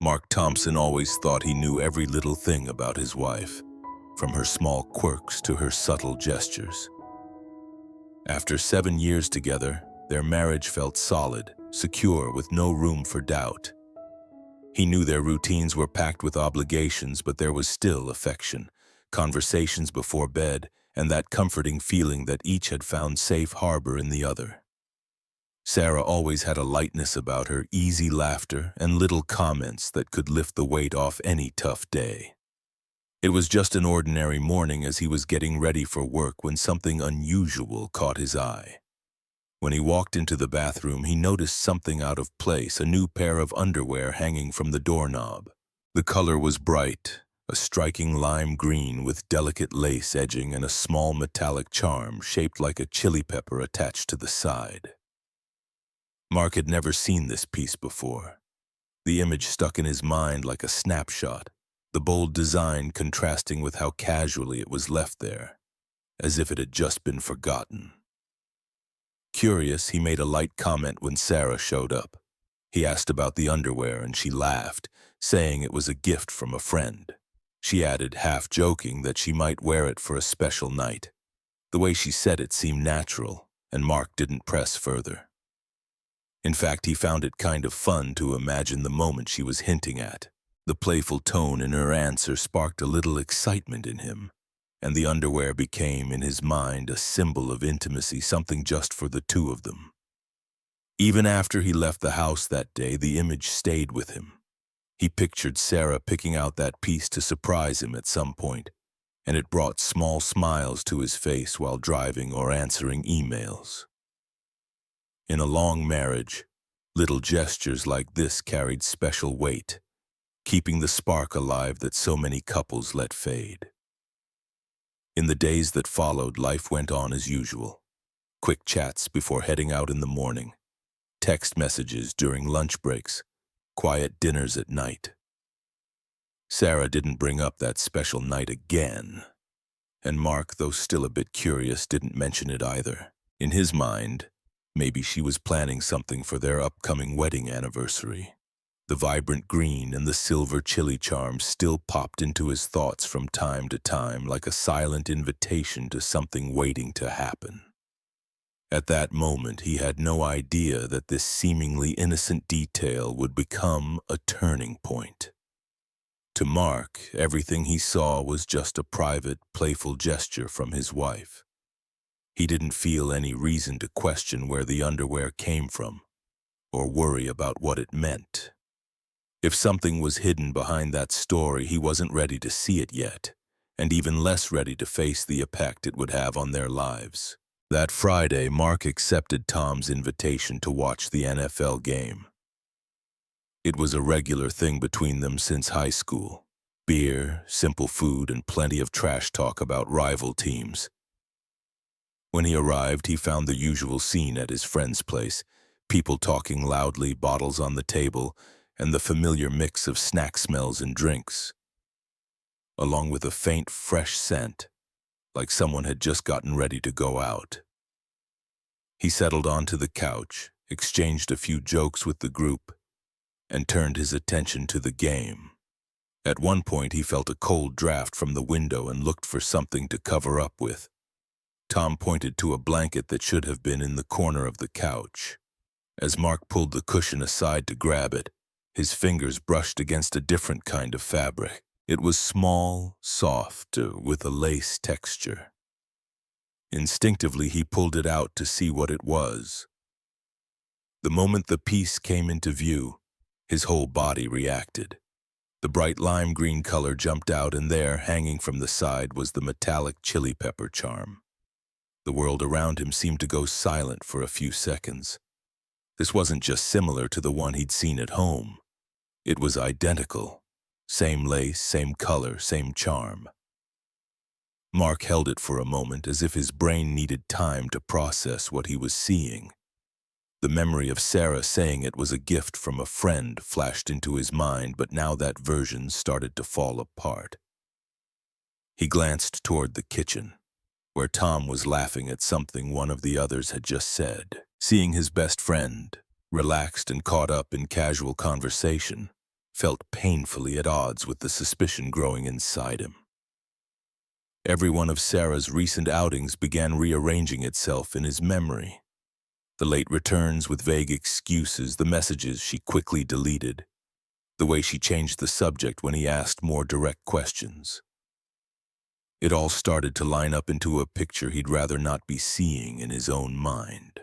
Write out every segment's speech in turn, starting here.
Mark Thompson always thought he knew every little thing about his wife, from her small quirks to her subtle gestures. After 7 years together, their marriage felt solid, secure, with no room for doubt. He knew their routines were packed with obligations, but there was still affection, conversations before bed, and that comforting feeling that each had found safe harbor in the other. Sarah always had a lightness about her, easy laughter, and little comments that could lift the weight off any tough day. It was just an ordinary morning as he was getting ready for work when something unusual caught his eye. When he walked into the bathroom, he noticed something out of place, a new pair of underwear hanging from the doorknob. The color was bright, a striking lime green with delicate lace edging and a small metallic charm shaped like a chili pepper attached to the side. Mark had never seen this piece before. The image stuck in his mind like a snapshot, the bold design contrasting with how casually it was left there, as if it had just been forgotten. Curious, he made a light comment when Sarah showed up. He asked about the underwear and she laughed, saying it was a gift from a friend. She added, half joking, that she might wear it for a special night. The way she said it seemed natural, and Mark didn't press further. In fact, he found it kind of fun to imagine the moment she was hinting at. The playful tone in her answer sparked a little excitement in him, and the underwear became, in his mind, a symbol of intimacy, something just for the two of them. Even after he left the house that day, the image stayed with him. He pictured Sarah picking out that piece to surprise him at some point, and it brought small smiles to his face while driving or answering emails. In a long marriage, little gestures like this carried special weight, keeping the spark alive that so many couples let fade. In the days that followed, life went on as usual. Quick chats before heading out in the morning, text messages during lunch breaks, quiet dinners at night. Sarah didn't bring up that special night again, and Mark, though still a bit curious, didn't mention it either. In his mind, maybe she was planning something for their upcoming wedding anniversary. The vibrant green and the silver chili charms still popped into his thoughts from time to time like a silent invitation to something waiting to happen. At that moment, he had no idea that this seemingly innocent detail would become a turning point. To Mark, everything he saw was just a private, playful gesture from his wife. He didn't feel any reason to question where the underwear came from, or worry about what it meant. If something was hidden behind that story, he wasn't ready to see it yet, and even less ready to face the impact it would have on their lives. That Friday, Mark accepted Tom's invitation to watch the NFL game. It was a regular thing between them since high school. Beer, simple food, and plenty of trash talk about rival teams. When he arrived, he found the usual scene at his friend's place, people talking loudly, bottles on the table, and the familiar mix of snack smells and drinks, along with a faint, fresh scent, like someone had just gotten ready to go out. He settled onto the couch, exchanged a few jokes with the group, and turned his attention to the game. At one point, he felt a cold draft from the window and looked for something to cover up with. Tom pointed to a blanket that should have been in the corner of the couch. As Mark pulled the cushion aside to grab it, his fingers brushed against a different kind of fabric. It was small, soft, with a lace texture. Instinctively, he pulled it out to see what it was. The moment the piece came into view, his whole body reacted. The bright lime green color jumped out, and there, hanging from the side, was the metallic chili pepper charm. The world around him seemed to go silent for a few seconds. This wasn't just similar to the one he'd seen at home. It was identical. Same lace, same color, same charm. Mark held it for a moment as if his brain needed time to process what he was seeing. The memory of Sarah saying it was a gift from a friend flashed into his mind, but now that version started to fall apart. He glanced toward the kitchen, where Tom was laughing at something one of the others had just said. Seeing his best friend, relaxed and caught up in casual conversation, felt painfully at odds with the suspicion growing inside him. Every one of Sarah's recent outings began rearranging itself in his memory. The late returns with vague excuses, the messages she quickly deleted, the way she changed the subject when he asked more direct questions. It all started to line up into a picture he'd rather not be seeing in his own mind.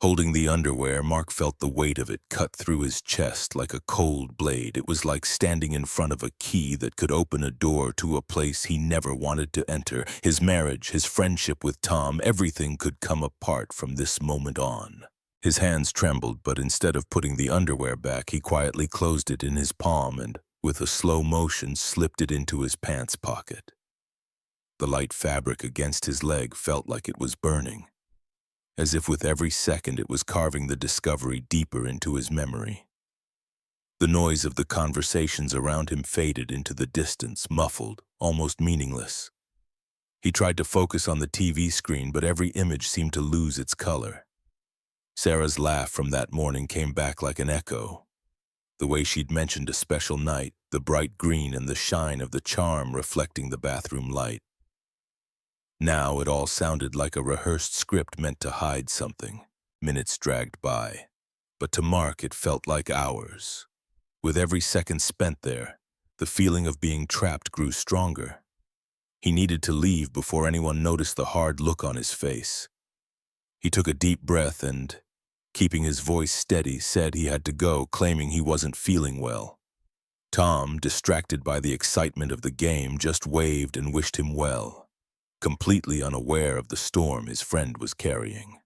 Holding the underwear, Mark felt the weight of it cut through his chest like a cold blade. It was like standing in front of a key that could open a door to a place he never wanted to enter. His marriage, his friendship with Tom, everything could come apart from this moment on. His hands trembled, but instead of putting the underwear back, he quietly closed it in his palm and, with a slow motion, slipped it into his pants pocket. The light fabric against his leg felt like it was burning, as if with every second it was carving the discovery deeper into his memory. The noise of the conversations around him faded into the distance, muffled, almost meaningless. He tried to focus on the TV screen, but every image seemed to lose its color. Sarah's laugh from that morning came back like an echo. The way she'd mentioned a special night, the bright green and the shine of the charm reflecting the bathroom light. Now it all sounded like a rehearsed script meant to hide something. Minutes dragged by, but to Mark it felt like hours. With every second spent there, the feeling of being trapped grew stronger. He needed to leave before anyone noticed the hard look on his face. He took a deep breath and, keeping his voice steady, said he had to go, claiming he wasn't feeling well. Tom, distracted by the excitement of the game, just waved and wished him well, completely unaware of the storm his friend was carrying.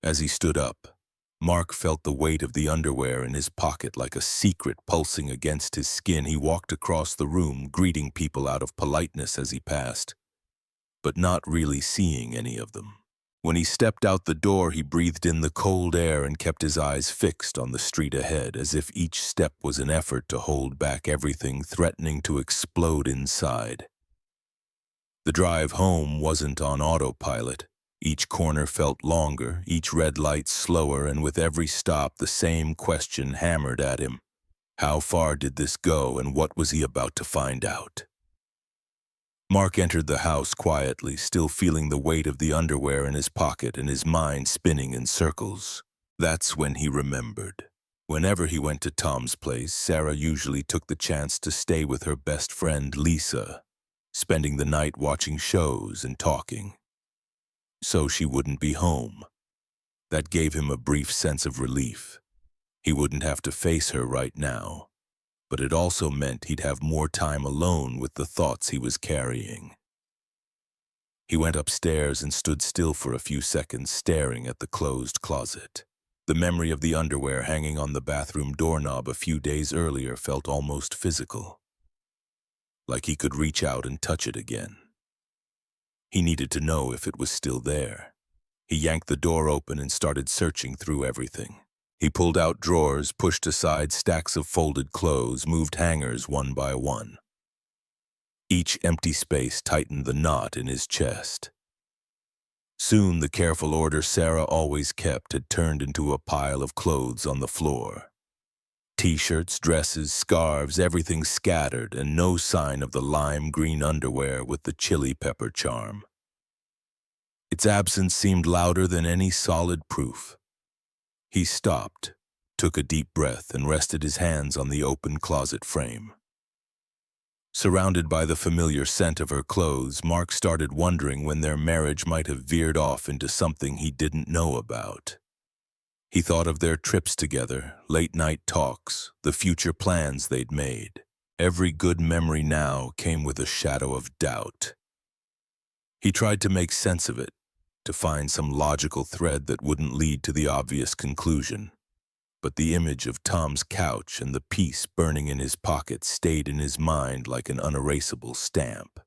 As he stood up, Mark felt the weight of the underwear in his pocket like a secret pulsing against his skin. He walked across the room, greeting people out of politeness as he passed, but not really seeing any of them. When he stepped out the door, he breathed in the cold air and kept his eyes fixed on the street ahead, as if each step was an effort to hold back everything threatening to explode inside. The drive home wasn't on autopilot. Each corner felt longer, each red light slower, and with every stop the same question hammered at him. How far did this go, and what was he about to find out? Mark entered the house quietly, still feeling the weight of the underwear in his pocket and his mind spinning in circles. That's when he remembered. Whenever he went to Tom's place, Sarah usually took the chance to stay with her best friend, Lisa, spending the night watching shows and talking. So she wouldn't be home. That gave him a brief sense of relief. He wouldn't have to face her right now, but it also meant he'd have more time alone with the thoughts he was carrying. He went upstairs and stood still for a few seconds, staring at the closed closet. The memory of the underwear hanging on the bathroom doorknob a few days earlier felt almost physical, like he could reach out and touch it again. He needed to know if it was still there. He yanked the door open and started searching through everything. He pulled out drawers, pushed aside stacks of folded clothes, moved hangers one by one. Each empty space tightened the knot in his chest. Soon the careful order Sarah always kept had turned into a pile of clothes on the floor. T-shirts, dresses, scarves, everything scattered, and no sign of the lime green underwear with the chili pepper charm. Its absence seemed louder than any solid proof. He stopped, took a deep breath, and rested his hands on the open closet frame. Surrounded by the familiar scent of her clothes, Mark started wondering when their marriage might have veered off into something he didn't know about. He thought of their trips together, late-night talks, the future plans they'd made. Every good memory now came with a shadow of doubt. He tried to make sense of it, to find some logical thread that wouldn't lead to the obvious conclusion. But the image of Tom's couch and the piece burning in his pocket stayed in his mind like an unerasable stamp.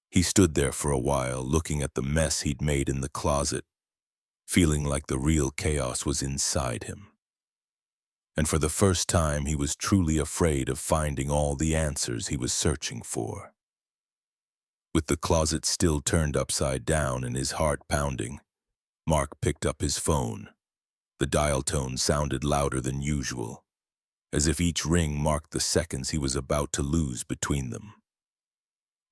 He stood there for a while, looking at the mess he'd made in the closet, feeling like the real chaos was inside him. And for the first time, he was truly afraid of finding all the answers he was searching for. With the closet still turned upside down and his heart pounding, Mark picked up his phone. The dial tone sounded louder than usual. as if each ring marked the seconds he was about to lose between them.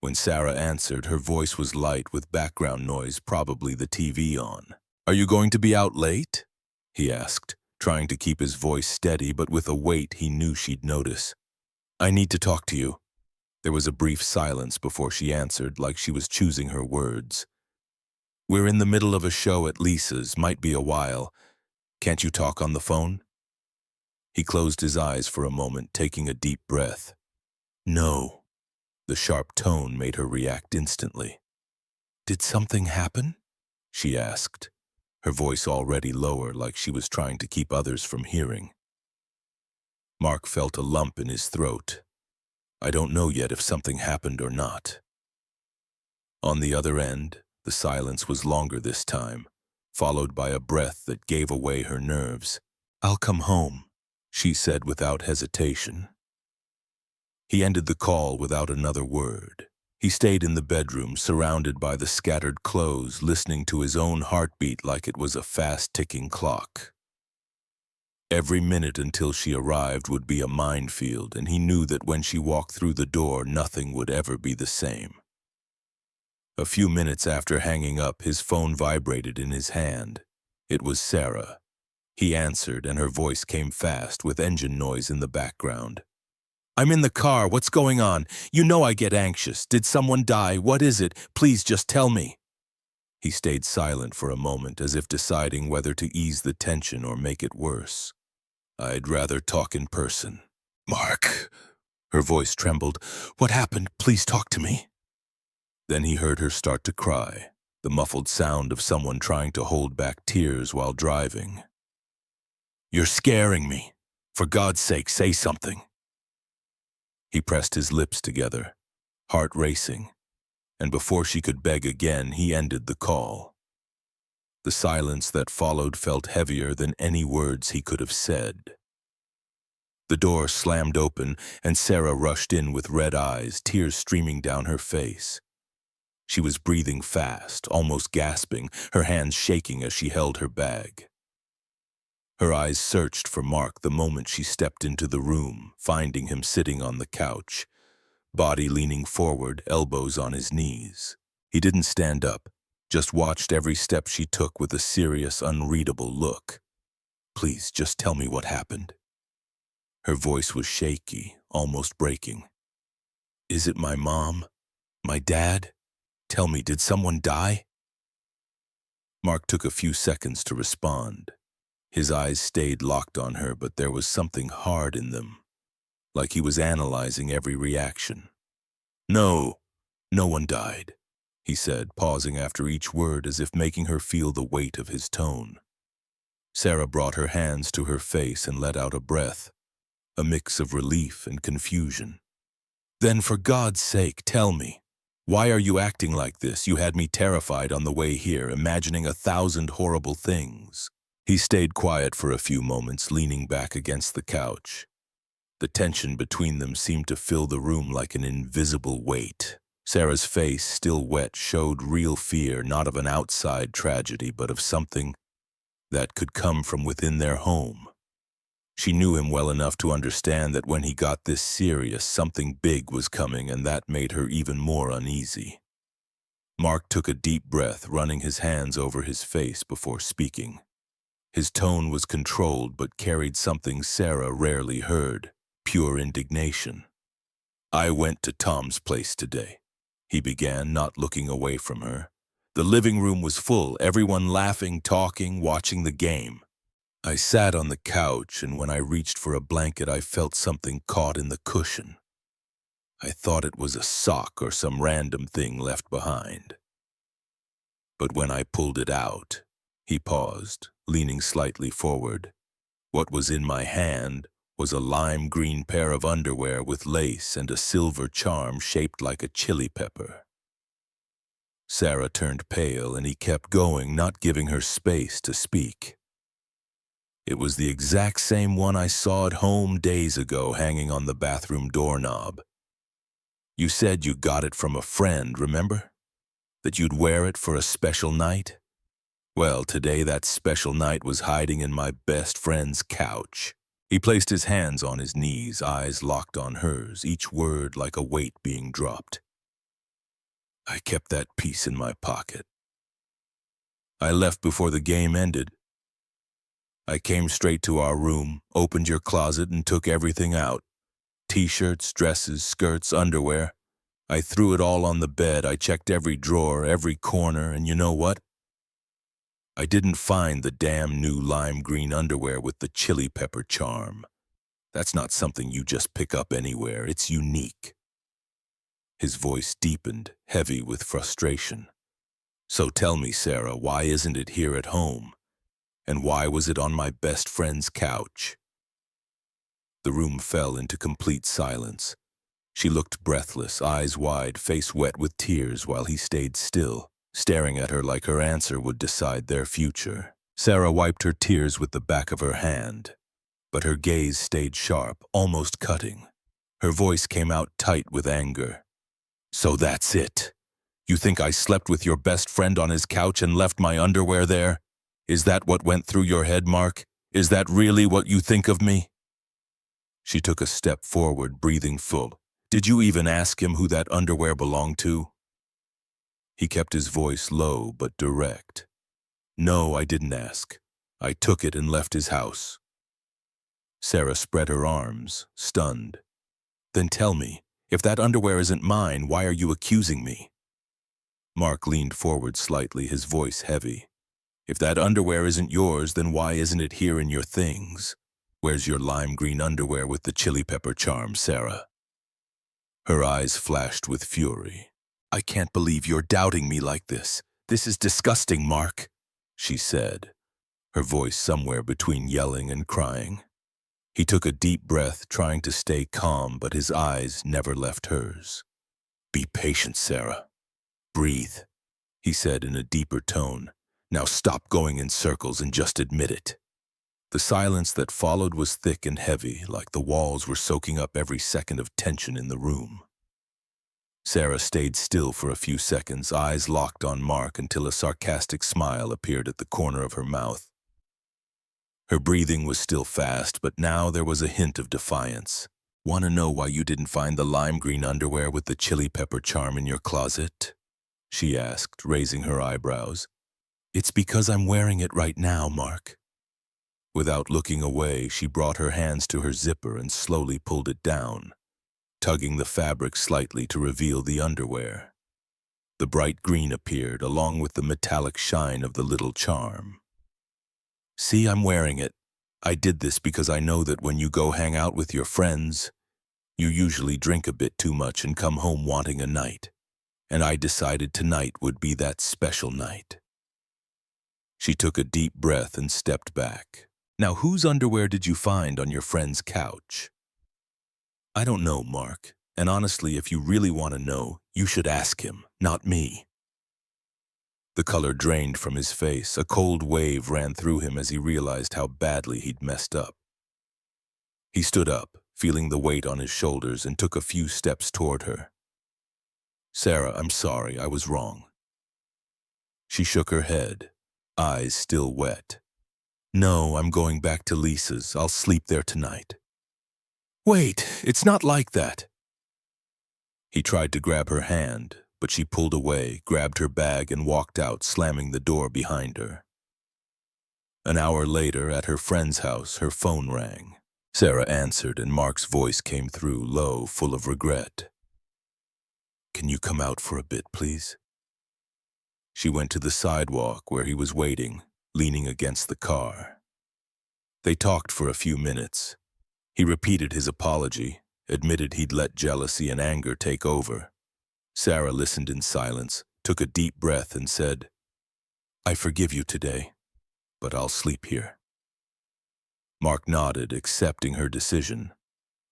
When Sarah answered, her voice was light with background noise, probably the TV on. "Are you going to be out late?" he asked, trying to keep his voice steady but with a weight he knew she'd notice. "I need to talk to you." There was a brief silence before she answered, like she was choosing her words. "We're in the middle of a show at Lisa's, might be a while. Can't you talk on the phone?" He closed his eyes for a moment, taking a deep breath. "No." The sharp tone made her react instantly. "Did something happen?" she asked, her voice already lower, like she was trying to keep others from hearing. Mark felt a lump in his throat. "I don't know yet if something happened or not." On the other end, the silence was longer this time, followed by a breath that gave away her nerves. "I'll come home," she said without hesitation. He ended the call without another word. He stayed in the bedroom, surrounded by the scattered clothes, listening to his own heartbeat like it was a fast-ticking clock. Every minute until she arrived would be a minefield, and he knew that when she walked through the door, nothing would ever be the same. A few minutes after hanging up, his phone vibrated in his hand. It was Sarah. He answered, and her voice came fast, with engine noise in the background. "I'm in the car. What's going on? You know I get anxious. Did someone die? What is it? Please just tell me." He stayed silent for a moment, as if deciding whether to ease the tension or make it worse. "I'd rather talk in person." "Mark." Her voice trembled. "What happened? Please talk to me." Then he heard her start to cry, the muffled sound of someone trying to hold back tears while driving. "You're scaring me. For God's sake, say something." He pressed his lips together, heart racing, and before she could beg again, he ended the call. The silence that followed felt heavier than any words he could have said. The door slammed open, and Sarah rushed in with red eyes, tears streaming down her face. She was breathing fast, almost gasping, her hands shaking as she held her bag. Her eyes searched for Mark the moment she stepped into the room, finding him sitting on the couch, body leaning forward, elbows on his knees. He didn't stand up, just watched every step she took with a serious, unreadable look. "Please, just tell me what happened." Her voice was shaky, almost breaking. "Is it my mom? My dad? Tell me, did someone die?" Mark took a few seconds to respond. His eyes stayed locked on her, but there was something hard in them, like he was analyzing every reaction. "No, no one died," he said, pausing after each word as if making her feel the weight of his tone. Sarah brought her hands to her face and let out a breath, a mix of relief and confusion. "Then for God's sake, tell me. Why are you acting like this? You had me terrified on the way here, imagining 1,000 horrible things." He stayed quiet for a few moments, leaning back against the couch. The tension between them seemed to fill the room like an invisible weight. Sarah's face, still wet, showed real fear, not of an outside tragedy, but of something that could come from within their home. She knew him well enough to understand that when he got this serious, something big was coming, and that made her even more uneasy. Mark took a deep breath, running his hands over his face before speaking. His tone was controlled but carried something Sarah rarely heard, pure indignation. "I went to Tom's place today," he began, not looking away from her. "The living room was full, everyone laughing, talking, watching the game. I sat on the couch, and when I reached for a blanket, I felt something caught in the cushion. I thought it was a sock or some random thing left behind. But when I pulled it out," he paused, leaning slightly forward, "what was in my hand was a lime green pair of underwear with lace and a silver charm shaped like a chili pepper." Sarah turned pale, and he kept going, not giving her space to speak. "It was the exact same one I saw at home days ago, hanging on the bathroom doorknob. You said you got it from a friend, remember? That you'd wear it for a special night? Well, today that special night was hiding in my best friend's couch. He placed his hands on his knees, eyes locked on hers, each word like a weight being dropped. I kept that piece in my pocket. I left before the game ended. I came straight to our room, opened your closet, and took everything out. T-shirts, dresses, skirts, underwear. I threw it all on the bed. I checked every drawer, every corner, and you know what? I didn't find the damn new lime green underwear with the chili pepper charm. That's not something you just pick up anywhere. It's unique. His voice deepened, heavy with frustration. So tell me, Sarah, why isn't it here at home? And why was it on my best friend's couch? The room fell into complete silence. She looked breathless, eyes wide, face wet with tears while he stayed still, staring at her like her answer would decide their future. Sarah wiped her tears with the back of her hand, but her gaze stayed sharp, almost cutting. Her voice came out tight with anger. So that's it. You think I slept with your best friend on his couch and left my underwear there? Is that what went through your head, Mark? Is that really what you think of me? She took a step forward, breathing full. Did you even ask him who that underwear belonged to? He kept his voice low but direct. No, I didn't ask. I took it and left his house. Sarah spread her arms, stunned. Then tell me, if that underwear isn't mine, why are you accusing me? Mark leaned forward slightly, his voice heavy. If that underwear isn't yours, then why isn't it here in your things? Where's your lime green underwear with the chili pepper charm, Sarah? Her eyes flashed with fury. I can't believe you're doubting me like this. This is disgusting, Mark, she said, her voice somewhere between yelling and crying. He took a deep breath, trying to stay calm, but his eyes never left hers. Be patient, Sarah. Breathe, he said in a deeper tone. Now stop going in circles and just admit it. The silence that followed was thick and heavy, like the walls were soaking up every second of tension in the room. Sarah stayed still for a few seconds, eyes locked on Mark until a sarcastic smile appeared at the corner of her mouth. Her breathing was still fast, but now there was a hint of defiance. Want to know why you didn't find the lime green underwear with the chili pepper charm in your closet? She asked, raising her eyebrows. It's because I'm wearing it right now, Mark. Without looking away, she brought her hands to her zipper and slowly pulled it down, tugging the fabric slightly to reveal the underwear. The bright green appeared, along with the metallic shine of the little charm. See, I'm wearing it. I did this because I know that when you go hang out with your friends, you usually drink a bit too much and come home wanting a night. And I decided tonight would be that special night. She took a deep breath and stepped back. Now, whose underwear did you find on your friend's couch? I don't know, Mark. And honestly, if you really want to know, you should ask him, not me. The color drained from his face. A cold wave ran through him as he realized how badly he'd messed up. He stood up, feeling the weight on his shoulders, and took a few steps toward her. Sarah, I'm sorry, I was wrong. She shook her head, eyes still wet. No, I'm going back to Lisa's. I'll sleep there tonight. Wait, it's not like that. He tried to grab her hand, but she pulled away, grabbed her bag, and walked out, slamming the door behind her. An hour later, at her friend's house, her phone rang. Sarah answered, and Mark's voice came through, low, full of regret. Can you come out for a bit, please? She went to the sidewalk where he was waiting, leaning against the car. They talked for a few minutes. He repeated his apology, admitted he'd let jealousy and anger take over. Sarah listened in silence, took a deep breath, and said, I forgive you today, but I'll sleep here. Mark nodded, accepting her decision.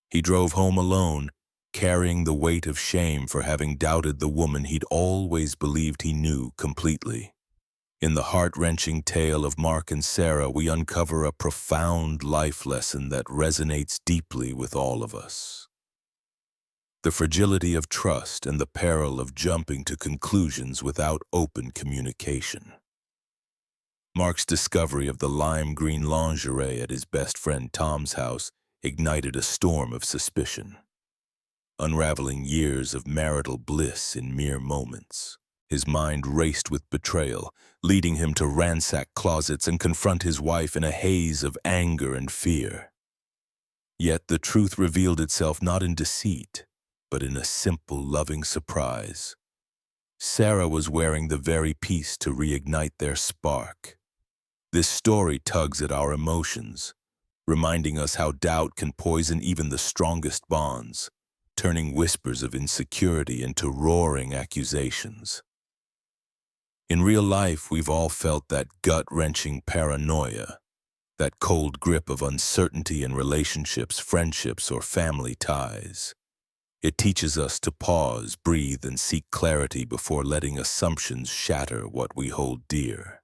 He drove home alone, carrying the weight of shame for having doubted the woman he'd always believed he knew completely. In the heart-wrenching tale of Mark and Sarah, we uncover a profound life lesson that resonates deeply with all of us. The fragility of trust and the peril of jumping to conclusions without open communication. Mark's discovery of the lime green lingerie at his best friend Tom's house ignited a storm of suspicion, unraveling years of marital bliss in mere moments. His mind raced with betrayal, leading him to ransack closets and confront his wife in a haze of anger and fear. Yet the truth revealed itself not in deceit, but in a simple, loving surprise. Sarah was wearing the very piece to reignite their spark. This story tugs at our emotions, reminding us how doubt can poison even the strongest bonds, turning whispers of insecurity into roaring accusations. In real life, we've all felt that gut-wrenching paranoia, that cold grip of uncertainty in relationships, friendships, or family ties. It teaches us to pause, breathe, and seek clarity before letting assumptions shatter what we hold dear.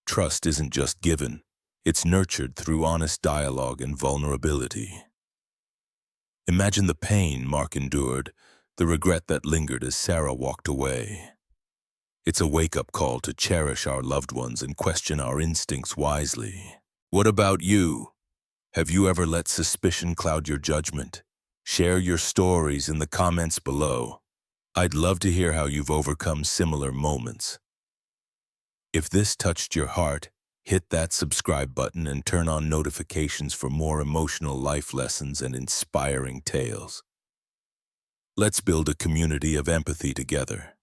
Trust isn't just given, it's nurtured through honest dialogue and vulnerability. Imagine the pain Mark endured, the regret that lingered as Sarah walked away. It's a wake-up call to cherish our loved ones and question our instincts wisely. What about you? Have you ever let suspicion cloud your judgment? Share your stories in the comments below. I'd love to hear how you've overcome similar moments. If this touched your heart, hit that subscribe button and turn on notifications for more emotional life lessons and inspiring tales. Let's build a community of empathy together.